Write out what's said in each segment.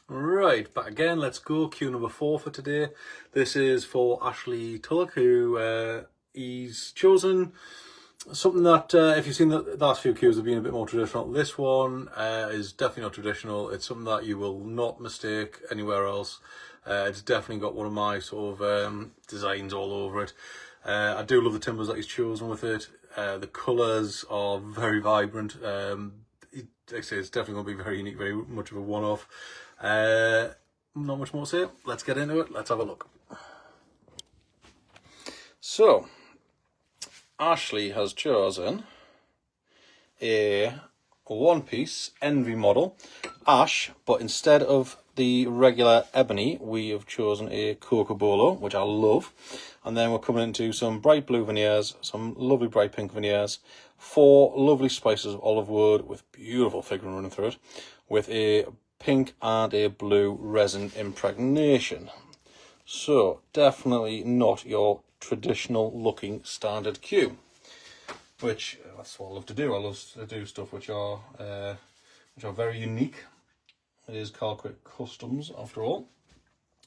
Right, back again, let's go. Cue number 4 for today. This is for Ashley Tulloch, who he's chosen something that, if you've seen the last few cues, have been a bit more traditional. This one is definitely not traditional. It's something that you will not mistake anywhere else. It's definitely got one of my sort of designs all over it. I do love the timbers that he's chosen with it. The colours are very vibrant. Like I say, it's definitely going to be very unique, very much of a one-off. Not much more to say. Let's get into it. Let's have a look. So, Ashley has chosen a one-piece Envy model, ash, but instead of the regular ebony, we have chosen a Cocobolo, which I love. And then we're coming into some bright blue veneers, some lovely bright pink veneers, 4 lovely spices of olive wood with beautiful figuring running through it, with a pink and a blue resin impregnation. So definitely not your traditional looking standard cue, which that's what I love to do. I love to do stuff which are very unique. It is Carquit Customs after all.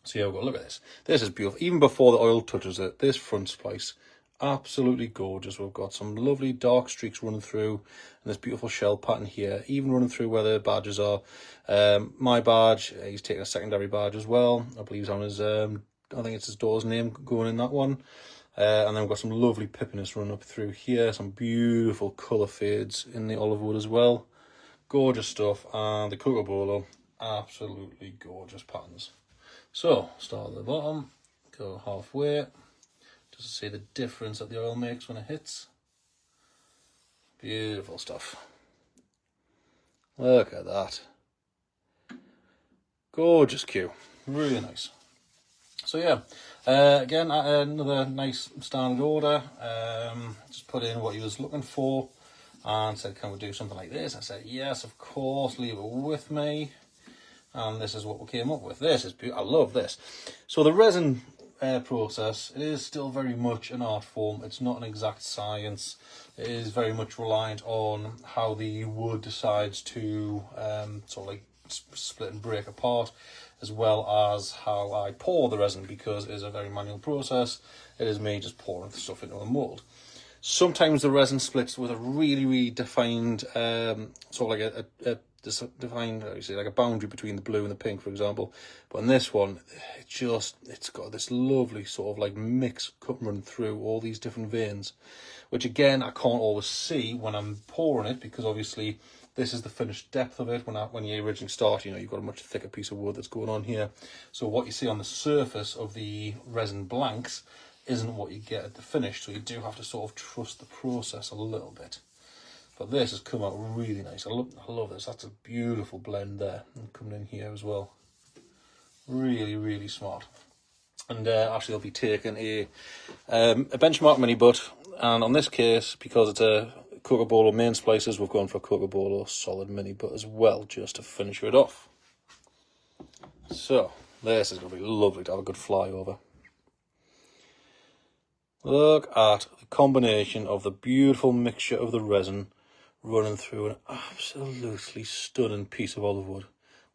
So here we go, look at this. This is beautiful. Even before the oil touches it, this front splice, absolutely gorgeous. We've got some lovely dark streaks running through, and this beautiful shell pattern here, even running through where the badges are. My badge, he's taking a secondary badge as well. I believe he's on his, I think it's his daughter's name going in that one. And then we've got some lovely pippiness running up through here, some beautiful colour fades in the olive wood as well. Gorgeous stuff, and the Cocobolo, absolutely gorgeous patterns. So, start at the bottom, go halfway, just to see the difference that the oil makes when it hits. Beautiful stuff. Look at that. Gorgeous cue, really nice. So yeah, again, another nice standard order. Just put in what he was looking for and said, can we do something like this? I said, yes, of course, leave it with me. And this is what we came up with. This is beautiful. I love this. So the resin process, it is still very much an art form. It's not an exact science. It is very much reliant on how the wood decides to sort of like split and break apart, as well as how I pour the resin, because it is a very manual process. It is me just pouring stuff into a mould. Sometimes the resin splits with a really defined sort of like a defined, like a boundary between the blue and the pink, for example. But in this one, it's got this lovely sort of like mix running through all these different veins, which again I can't always see when I'm pouring it, because obviously this is the finished depth of it. When you originally start, you know, you've got a much thicker piece of wood that's going on here. So what you see on the surface of the resin blanks isn't what you get at the finish. So you do have to sort of trust the process a little bit. But this has come out really nice. I love this. That's a beautiful blend there. And coming in here as well. Really smart. And actually I'll be taking a benchmark mini butt. And on this case, because it's a Cocobolo main splices, we've gone for a Cocobolo solid mini butt as well, just to finish it off. So, this is going to be lovely to have a good fly over. Look at the combination of the beautiful mixture of the resin running through an absolutely stunning piece of olive wood.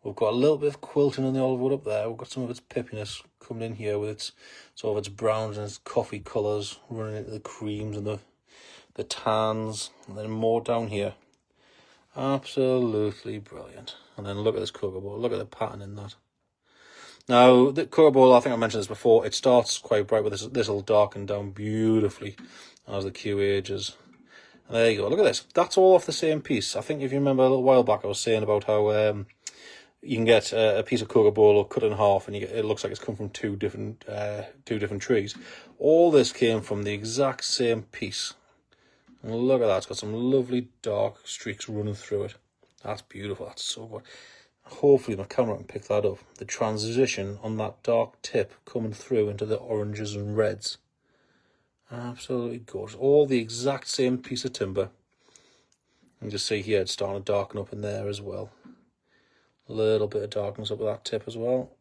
We've got a little bit of quilting in the olive wood up there. We've got some of its pippiness coming in here with its sort of its browns and its coffee colours running into the creams and the tans, and then more down here. Absolutely brilliant. And then look at this Cocobolo. Look at the pattern in that. Now, the Cocobolo, I think I mentioned this before, it starts quite bright, but this will darken down beautifully as the cue ages. And there you go, look at this. That's all off the same piece. I think if you remember a little while back, I was saying about how you can get a piece of Cocobolo cut in half, and it looks like it's come from two different trees. All this came from the exact same piece. And look at that, it's got some lovely dark streaks running through it. That's beautiful, that's so good. Hopefully my camera can pick that up. The transition on that dark tip coming through into the oranges and reds. Absolutely gorgeous. All the exact same piece of timber. You can just see here it's starting to darken up in there as well. A little bit of darkness up at that tip as well.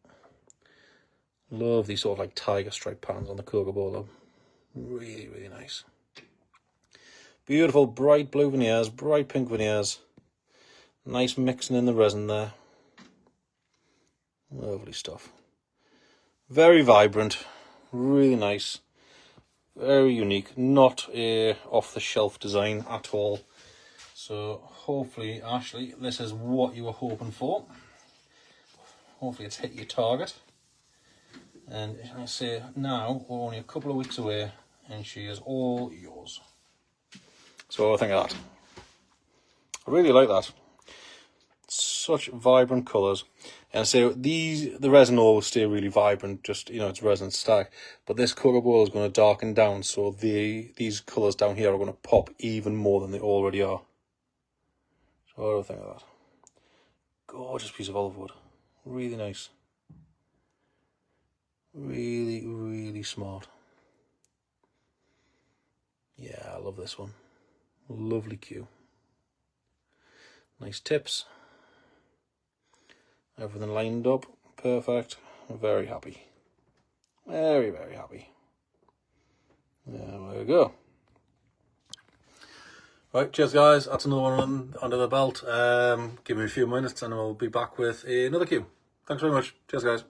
Love these sort of like tiger stripe patterns on the Cocobolo. Really nice. Beautiful bright blue veneers, bright pink veneers. Nice mixing in the resin there. Lovely stuff. Very vibrant, really nice, very unique, not a off-the-shelf design at all. So hopefully, Ashley, this is what you were hoping for. Hopefully it's hit your target. And I say now, we're only a couple of weeks away and she is all yours. So what do I think of that? I really like that. Such vibrant colours. And so the resin will stay really vibrant, just, you know, it's resin stack. But this colour bowl is going to darken down, so these colours down here are going to pop even more than they already are. So what do I think of that? Gorgeous piece of olive wood. Really nice. Really, really smart. Yeah, I love this one. Lovely cue. Nice tips. Everything lined up. Perfect. Very happy. Very, very happy. There we go. Right, cheers guys. That's another one under the belt. Give me a few minutes and I'll be back with another cue. Thanks very much. Cheers guys.